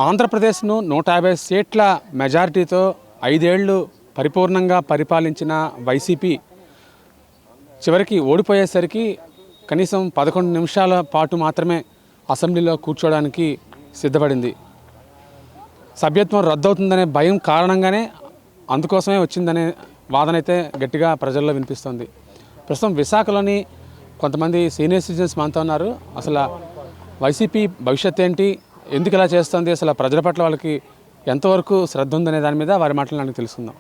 ఆంధ్రప్రదేశ్ను 150 సీట్ల మెజారిటీతో 5 ఏళ్లు పరిపూర్ణంగా పరిపాలించిన వైసీపీ చివరికి ఓడిపోయేసరికి కనీసం 11 నిమిషాల పాటు మాత్రమే అసెంబ్లీలో కూర్చోవడానికి సిద్ధపడింది. సభ్యత్వం రద్దవుతుందనే భయం కారణంగానే అందుకోసమే వచ్చిందనే వాదన అయితే గట్టిగా ప్రజల్లో వినిపిస్తుంది. ప్రస్తుతం విశాఖలోని కొంతమంది సీనియర్ సిటిజన్స్ మనతో ఉన్నారు. అసలు వైసీపీ భవిష్యత్ ఏంటి, ఎందుకు ఇలా చేస్తుంది, అసలు ప్రజల పట్ల వాళ్ళకి ఎంతవరకు శ్రద్ధ ఉందనే దాని మీద వారి మాటలు నాకు తెలుసుకుందాం.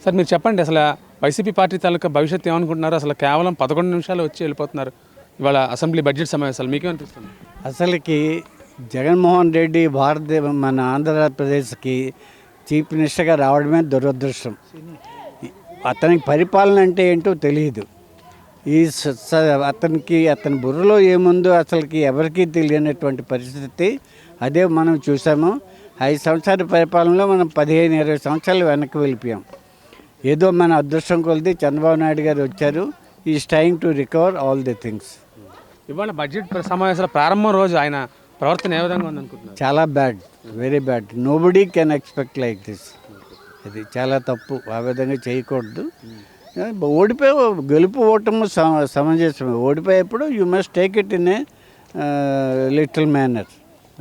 సార్, మీరు చెప్పండి, అసలు వైసీపీ పార్టీ తాలూకా భవిష్యత్తు ఏమనుకుంటున్నారు? అసలు కేవలం 11 నిమిషాలు వచ్చి వెళ్ళిపోతున్నారు ఇవాళ అసెంబ్లీ బడ్జెట్ సమావేశాలు, మీకేమనిపిస్తుంది? అసలుకి జగన్మోహన్ రెడ్డి మన ఆంధ్రప్రదేశ్కి చీఫ్ మినిస్టర్గా రావడమే దురదృష్టం. అతనికి పరిపాలన అంటే ఏంటో తెలియదు. అతని బుర్రలో ఏముందో అసలుకి ఎవరికీ తెలియనటువంటి పరిస్థితి. అదే మనం చూసాము. 5 సంవత్సరాల పరిపాలనలో మనం 15-20 సంవత్సరాలు వెనక్కి వెళ్ళిపోయాం. ఏదో మన అదృష్టం కొలిది చంద్రబాబు నాయుడు గారు వచ్చారు. Is trying to recover all the things. ఇవాళ బడ్జెట్ సమావేశాల ప్రారంభం రోజు ఆయన ప్రవర్తన ఏ విధంగా ఉందనుకుంటున్నారు? చాలా bad, very bad. Nobody can expect like this. ఇది చాలా తప్పు. ఆ విధంగా చేయకూడదు. ఓడిపోయి గెలుపు ఓటము సమంజసమే. ఓడిపోయేప్పుడు you must take it in a little manner.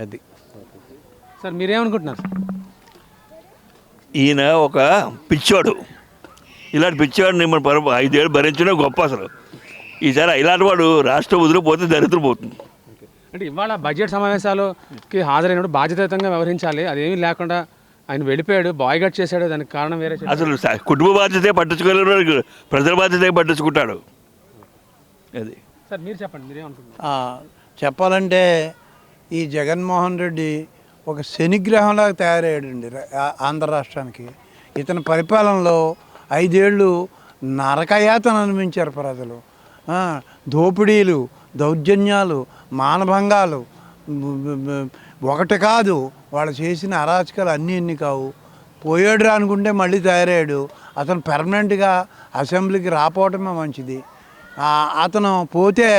అది. సార్, మీరేమనుకుంటున్నారు? ఈయన ఒక పిచ్చోడు. ఇలాంటి పిచ్చోడిని మన 5 ఏళ్ళు భరించడం గొప్ప. అసలు ఈసారి ఇలాంటి వాడు రాష్ట్రం వదిలిపోతే దరిద్రం పోతుంది. అంటే ఇవాళ బడ్జెట్ సమావేశాలకి హాజరైనప్పుడు బాధ్యతాయుతంగా వ్యవహరించాలి. అదేమీ లేకుండా ఆయన వెళ్ళిపోయాడు, బాయ్గట్ చేశాడు. దానికి కారణం వేరే. అసలు కుటుంబ బాధ్యతే పట్టించుకోలేడు, ప్రజల బాధ్యతే పట్టించుకుంటాడు. అది. సార్, మీరు చెప్పండి, మీరేమనుకుంటున్నారు? చెప్పాలంటే ఈ జగన్మోహన్ రెడ్డి ఒక శనిగ్రహంలాగా తయారయ్యాడండి ఆంధ్ర రాష్ట్రానికి. ఇతని పరిపాలనలో 5 ఏళ్ళు నరకయాతన అనుభవించారు ప్రజలు. దోపిడీలు, దౌర్జన్యాలు, మానభంగాలు ఒకటి కాదు. వాళ్ళు చేసిన అరాచకాలు అన్నీ కావు. పోయాడు అనుకుంటే మళ్ళీ తయారయ్యాడు. అతను పెర్మనెంట్గా అసెంబ్లీకి రాపోవటమే మంచిది. అతను పోతే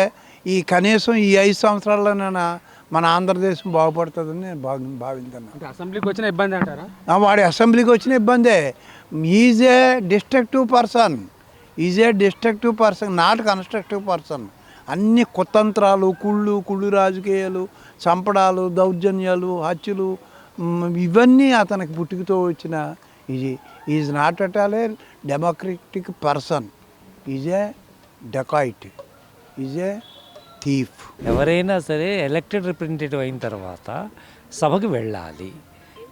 కనీసం ఈ 5 సంవత్సరాల్లోనైనా మన ఆంధ్రదేశం బాగుపడుతుందని నేను భావిస్తున్నాను. అసెంబ్లీకి వచ్చిన ఇబ్బంది అంటారా? వాడి అసెంబ్లీకి వచ్చిన ఇబ్బందే. Is a destructive person, not constructive person. అన్ని కుతంత్రాలు, కుళ్ళు రాజకీయాలు, చంపడాలు, దౌర్జన్యాలు, హత్యలు, ఇవన్నీ అతనికి పుట్టుకతో వచ్చిన. Is not at all A democratic person. Is a dacoit, is a thief. ఎవరైనా సరే ఎలక్టెడ్ రిప్రజెంటేటివ్ అయిన తర్వాత సభకి వెళ్ళాలి.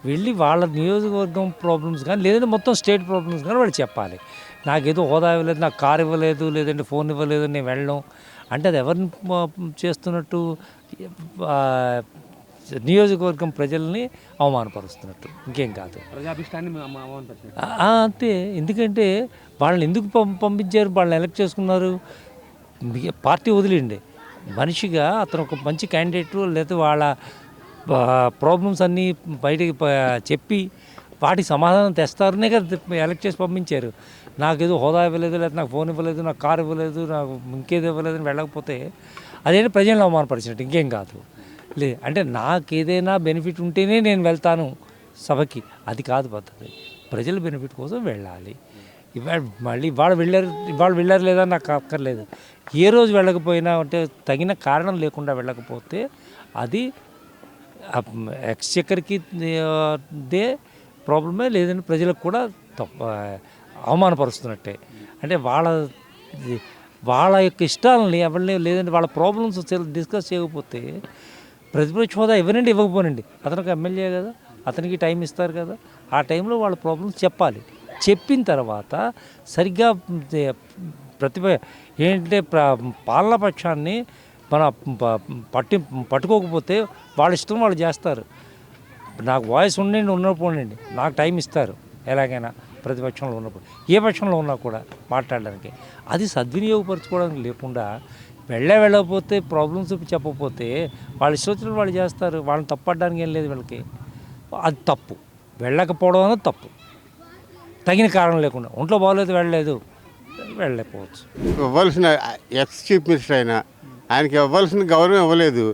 వెళ్ళి వాళ్ళ నియోజకవర్గం ప్రాబ్లమ్స్ కానీ లేదంటే మొత్తం స్టేట్ ప్రాబ్లమ్స్ కానీ వాళ్ళు చెప్పాలి. నాకేదో హోదా ఇవ్వలేదు, నాకు కారు ఇవ్వలేదు, లేదంటే ఫోన్ ఇవ్వలేదు, నేను వెళ్ళను అంటే అది ఎవరిని చేస్తున్నట్టు? నియోజకవర్గం ప్రజల్ని అవమానపరుస్తున్నట్టు, ఇంకేం కాదు. ప్రజాభిష్టాన్ని అంతే. ఎందుకంటే వాళ్ళని ఎందుకు పంపించారు? వాళ్ళని ఎలక్ట్ చేసుకున్నారు. పార్టీ వదిలేండి, మనిషిగా అతను ఒక మంచి క్యాండిడేట్, లేదా వాళ్ళ ప్రాబ్లమ్స్ అన్నీ బయటికి చెప్పి వాటికి సమాధానం తెస్తారనే కదా ఎలక్ట్ చేసి పంపించారు. నాకేదో హోదా ఇవ్వలేదు, లేదా నాకు ఫోన్ ఇవ్వలేదు, నాకు కారు ఇవ్వలేదు, నాకు ఇంకేదో ఇవ్వలేదు అని వెళ్ళకపోతే అదేంటి ప్రజలను అవమానపరిచినట్టు, ఇంకేం కాదు. అంటే నాకు ఏదైనా బెనిఫిట్ ఉంటేనే నేను వెళ్తాను సభకి, అది కాదు పద్ధతి. ప్రజల బెనిఫిట్ కోసం వెళ్ళాలి. ఇవాళ వెళ్ళారు లేదా నాకు అక్కర్లేదు. ఏ రోజు వెళ్ళకపోయినా అంటే తగిన కారణం లేకుండా వెళ్ళకపోతే అది ఎక్స్చెక్కర్కి ప్రాబ్లమే, లేదంటే ప్రజలకు కూడా అవమానపరుస్తున్నట్టే. అంటే వాళ్ళ యొక్క ఇష్టాలని ఎవరిని, లేదంటే వాళ్ళ ప్రాబ్లమ్స్ డిస్కస్ చేయకపోతే ప్రతిపక్ష హోదా ఇవ్వకపోనండి, అతనికి ఎమ్మెల్యే కదా, అతనికి టైం ఇస్తారు కదా, ఆ టైంలో వాళ్ళ ప్రాబ్లమ్స్ చెప్పాలి. చెప్పిన తర్వాత సరిగ్గా ఏంటంటే పాలనా పక్షాన్ని మన పట్టుకోకపోతే వాళ్ళ ఇష్టం వాళ్ళు చేస్తారు. నాకు వాయిస్ ఉన్నప్పుడు నాకు టైం ఇస్తారు ఎలాగైనా, ప్రతిపక్షంలో ఉన్నప్పుడు, ఏ పక్షంలో ఉన్నా కూడా మాట్లాడడానికి. అది సద్వినియోగపరచుకోవడానికి లేకుండా వెళ్ళకపోతే ప్రాబ్లమ్స్ చెప్పకపోతే వాళ్ళ ఇష్టం వాళ్ళు చేస్తారు. వాళ్ళని తప్పడానికి ఏం లేదు వీళ్ళకి. అది తప్పు. వెళ్ళకపోవడం అనేది తప్పు, తగిన కారణం లేకుండా. ఒంట్లో బాగోలేదు, వెళ్ళలేకపోవచ్చు. ఇవ్వాల్సిన ఎక్స్ చీఫ్ మినిస్టర్ ఆయనకి ఇవ్వాల్సిన గౌరవం ఇవ్వలేదు.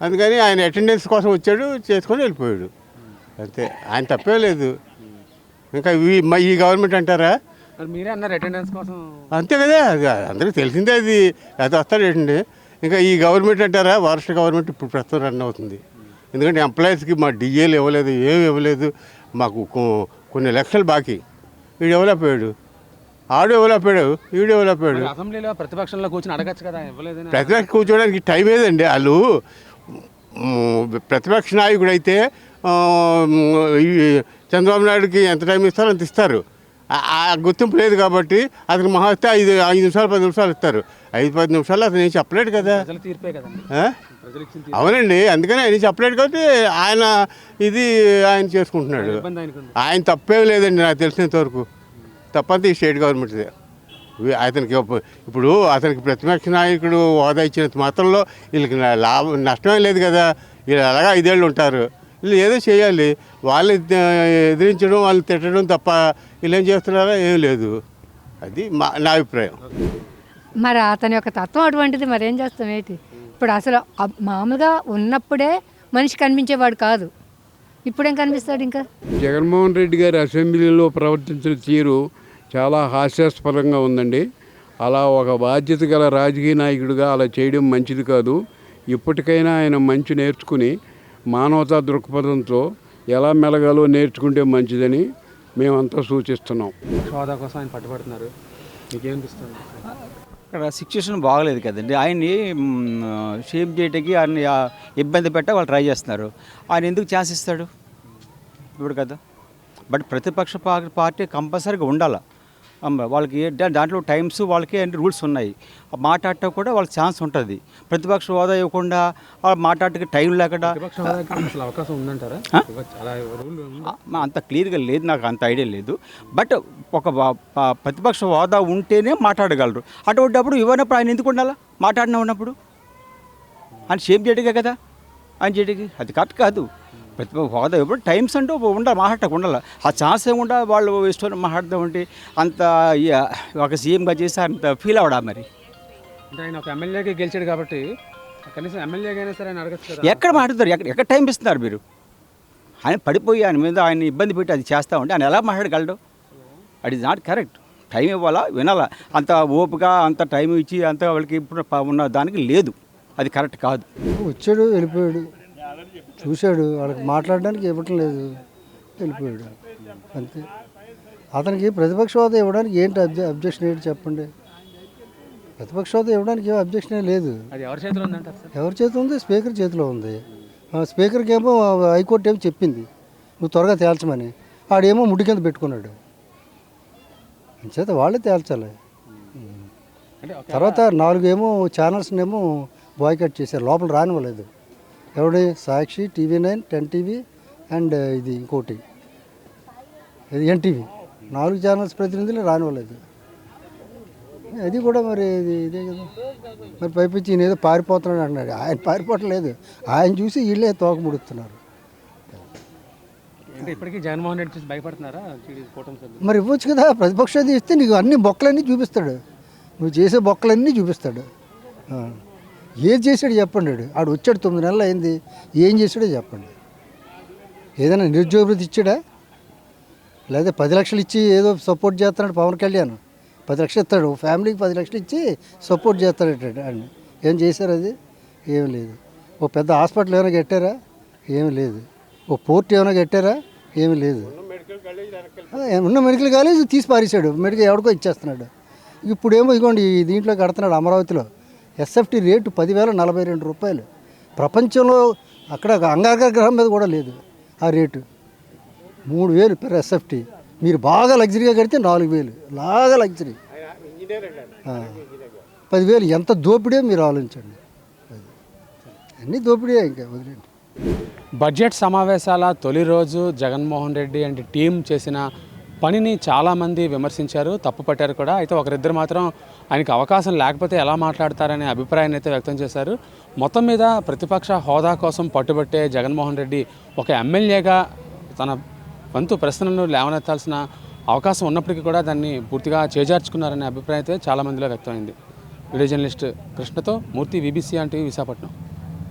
అందుకని ఆయన అటెండెన్స్ కోసం వచ్చాడు, చేసుకొని వెళ్ళిపోయాడు. అంతే, ఆయన తప్పే లేదు. ఇంకా ఈ గవర్నమెంట్ అంటారా? మరి మీరే అన్నారు అటెండెన్స్ కోసం. అంతే కదా, అది అందరికీ తెలిసిందే. అది వస్తాడండి. ఇంకా ఈ గవర్నమెంట్ అంటారా? వారస్ట్ గవర్నమెంట్ ఇప్పుడు ప్రస్తుతం రన్ అవుతుంది. ఎందుకంటే ఎంప్లాయీస్కి మా డిఏలు ఇవ్వలేదు, ఏమి ఇవ్వలేదు. మాకు కొన్ని లక్షలు బాకీ. వీడు ఇవ్వలేకపోయాడు, ఆడు ఇవ్వలేకపోయాడు, వీడు ఇవ్వలేకపోయాడు. అసెంబ్లీలో ప్రతిపక్షంలో కూర్చొని అడగచ్చు కదా, ఇవ్వలేదని. ప్రతిపక్ష కూర్చోడానికి టైం ఏదండి. వాళ్ళు ప్రతిపక్ష నాయకుడు అయితే ఈ చంద్రబాబు నాయుడుకి ఎంత టైం ఇస్తారో అంత ఇస్తారు. ఆ గుర్తింపు లేదు కాబట్టి అతనికి మహా అయితే 5 నిమిషాలు 10 నిమిషాలు ఇస్తారు. 5-10 నిమిషాలు అతను ఏం చెప్పలేడు కదా. ప్రజల తీర్పే కదండి. ప్రజలు ఇచ్చిన తీర్పు. అవునండి, అందుకని ఆయన చెప్పలేడు కాబట్టి ఆయన చేసుకుంటున్నాడు. ఇబ్బంది ఆయనకు ఉంది. ఆయన తప్పేం లేదండి నాకు తెలిసినంత వరకు. తప్పంతా ఈ స్టేట్ గవర్నమెంట్దే. ఇప్పుడు అతనికి ప్రతిపక్ష నాయకుడు హోదా ఇచ్చినంత మాత్రంలో వీళ్ళకి నష్టమే లేదు కదా. వీళ్ళు అలాగా 5 ఏళ్ళు ఉంటారు. వీళ్ళు ఏదో చేయాలి. వాళ్ళు ఎదిరించడం, వాళ్ళు తిట్టడం తప్ప వీళ్ళు ఏం చేస్తున్నారో ఏం లేదు. అది నా అభిప్రాయం. మరి అతని యొక్క తత్వం అటువంటిది, మరి ఏం చేస్తాం ఏంటి? ఇప్పుడు అసలు మామూలుగా ఉన్నప్పుడే మనిషి కనిపించేవాడు కాదు, ఇప్పుడేం కనిపిస్తాడు? ఇంకా జగన్మోహన్ రెడ్డి గారి అసెంబ్లీలో ప్రవర్తించిన తీరు చాలా హాస్యాస్పదంగా ఉందండి. అలా ఒక బాధ్యత గల రాజకీయ నాయకుడిగా అలా చేయడం మంచిది కాదు. ఇప్పటికైనా ఆయన మంచి నేర్చుకుని మానవతా దృక్పథంతో ఎలా మెలగాలో నేర్చుకుంటే మంచిదని మేమంతా సూచిస్తున్నాం. హోదా కోసం ఆయన పట్టుబడుతున్నారు, మీకేమనిపిస్తుంది? ఇక్కడ సిచ్యువేషన్ బాగలేదు కదండి. ఆయన్ని షేప్ చేయడానికి ఆయన ఇబ్బంది పెట్ట వాళ్ళు ట్రై చేస్తున్నారు. ఆయన ఎందుకు ఛాన్స్ ఇస్తాడు ఇప్పుడు కదా? బట్ ప్రతిపక్ష పార్టీ కంపల్సరీగా ఉండాలి. వాళ్ళకి దాంట్లో టైమ్స్ వాళ్ళకి రూల్స్ ఉన్నాయి. మాట్లాడటం కూడా వాళ్ళకి ఛాన్స్ ఉంటుంది. ప్రతిపక్ష హోదా ఇవ్వకుండా మాట్లాడటానికి టైం లేకుండా అవకాశం ఉందంటారా? అంత క్లియర్గా లేదు, నాకు అంత ఐడియా లేదు. బట్ ఒక ప్రతిపక్ష హోదా ఉంటేనే మాట్లాడగలరు. అటువంటిప్పుడు ఇవ్వనప్పుడు ఆయన ఎందుకు ఉండాలా? మాట్లాడిన ఉన్నప్పుడు ఆయన షేప్ చేయటమే కదా, ఆయన చేయడానికి అది కరెక్ట్ కాదు. ప్రతిపక్ష హోదా ఎప్పుడు టైమ్స్ అంటూ ఉండాలి, మాట్లాడటం ఉండాలి. ఆ ఛాన్స్ ఏముండా వాళ్ళు ఇష్టం మాట్లాడదాం అంటే అంత ఒక సీఎంగా చేసి అంత ఫీల్ అవడా మరి. అంటే ఆయన ఒక ఎమ్మెల్యేగా గెలిచాడు కాబట్టి కనీసం ఎమ్మెల్యేగా అయినా సరే ఆయన అడగచ్చు కదా. ఎక్కడ మాట్లాడతారు? ఎక్కడ టైం ఇస్తున్నారు మీరు? ఆయన పడిపోయి ఆయన మీద ఆయన ఇబ్బంది పెట్టి అది చేస్తూ ఉంటే ఆయన ఎలా మాట్లాడగలడు? అది ఇస్ నాట్ కరెక్ట్. టైం ఇవ్వాలా, వినాలా. అంత ఓపిక అంత టైం ఇచ్చి అంత వాళ్ళకి ఇప్పుడు ఉన్న దానికి లేదు, అది కరెక్ట్ కాదు. వచ్చాడు, వెళ్ళిపోయాడు, చూశాడు, వాళ్ళకి మాట్లాడడానికి ఇవ్వటం లేదు, వెళ్ళిపోయాడు అంతే. అతనికి ప్రతిపక్ష హోదా ఇవ్వడానికి ఏంటి అబ్జెక్షన్ ఏంటి చెప్పండి? ప్రతిపక్ష హోదా ఇవ్వడానికి ఏం అబ్జెక్షన్ లేదు. అది ఎవరి చేతిలో ఉందంటారు సార్? ఎవరి చేతిలో ఉంది? స్పీకర్ చేతిలో ఉంది. స్పీకర్కి ఏమో హైకోర్టు ఏమో చెప్పింది నువ్వు త్వరగా తేల్చమని, ఆడేమో ముడి కింద పెట్టుకున్నాడు. అంచేత వాళ్ళే తేల్చాలి. తర్వాత 4 ఏమో ఛానల్స్నేమో బాయ్కట్ చేశారు, లోపల రానివ్వలేదు. ఎవడి? సాక్షి, TV9, 10 TV అండ్ ఇది ఇంకోటి ఇది NTV, 4 ఛానల్స్ ప్రతినిధులు రానివ్వలేదు. అది కూడా మరి ఇదే కదా. మరి పైపించి ఈయన ఏదో పారిపోతున్నాడు అన్నాడు. ఆయన పారిపోవట్లేదు, ఆయన చూసి వీళ్ళే తోక ముడుతున్నారు. అంటే ఇప్పటికీ జగన్మోహన్ రెడ్డి చూసి భయపడుతున్నారా? మరి ఇవ్వచ్చు కదా, ప్రతిపక్షాది ఇస్తే నీకు అన్ని బొక్కలన్నీ చూపిస్తాడు, నువ్వు చేసే బొక్కలన్నీ చూపిస్తాడు. ఏది చేశాడు చెప్పండి. ఆడు వచ్చాడు 9 నెలలు అయింది, ఏం చేశాడో చెప్పండి. ఏదైనా నిరుద్యోగ ఇచ్చాడా? లేదా 10 లక్షలు ఇచ్చి ఏదో సపోర్ట్ చేస్తున్నాడు పవన్ కళ్యాణ్. 10 లక్షలు ఇస్తాడు, ఫ్యామిలీకి 10 లక్షలు ఇచ్చి సపోర్ట్ చేస్తాడట. అని ఏం చేశారు? అది ఏం లేదు. ఓ పెద్ద హాస్పిటల్ ఏమైనా కట్టారా? ఏమి లేదు. ఓ పోర్ట్ ఏమైనా కట్టారా? ఏమి లేదు. ఉన్న మెడికల్ కాలేజ్ తీసి పారేశాడు, మెడికల్ ఎవరికో ఇచ్చేస్తున్నాడు. ఇప్పుడేమో ఇదిగోండి దీంట్లో కడుతున్నాడు అమరావతిలో. SFT రేటు 10,042 రూపాయలు. ప్రపంచంలో అక్కడ అంగారక గ్రహం మీద కూడా లేదు ఆ రేటు. 3,000 per SFT. మీరు బాగా లగ్జరీగా కడితే 4,000, లాగా లగ్జరీ 10,000. ఎంత దోపిడీ మీరు ఆలోచించండి. అన్నీ దోపిడీ. ఇంకా వదిలేండి. బడ్జెట్ సమావేశాల తొలి రోజు జగన్మోహన్ రెడ్డి అండ్ టీం చేసిన పనిని చాలామంది విమర్శించారు, తప్పుపట్టారు కూడా. అయితే ఒకరిద్దరు మాత్రం ఆయనకు అవకాశం లేకపోతే ఎలా మాట్లాడతారనే అభిప్రాయాన్ని అయితే వ్యక్తం చేశారు. మొత్తం మీద ప్రతిపక్ష హోదా కోసం పట్టుబట్టే జగన్మోహన్ రెడ్డి ఒక ఎమ్మెల్యేగా తన వంతు ప్రశ్నలను లేవనెత్తాల్సిన అవకాశం ఉన్నప్పటికీ కూడా దాన్ని పూర్తిగా చేజార్చుకున్నారనే అభిప్రాయం అయితే చాలామందిలో వ్యక్తమైంది. వీడియో జర్నలిస్ట్ కృష్ణతో మూర్తి, VBC TV, విశాఖపట్నం.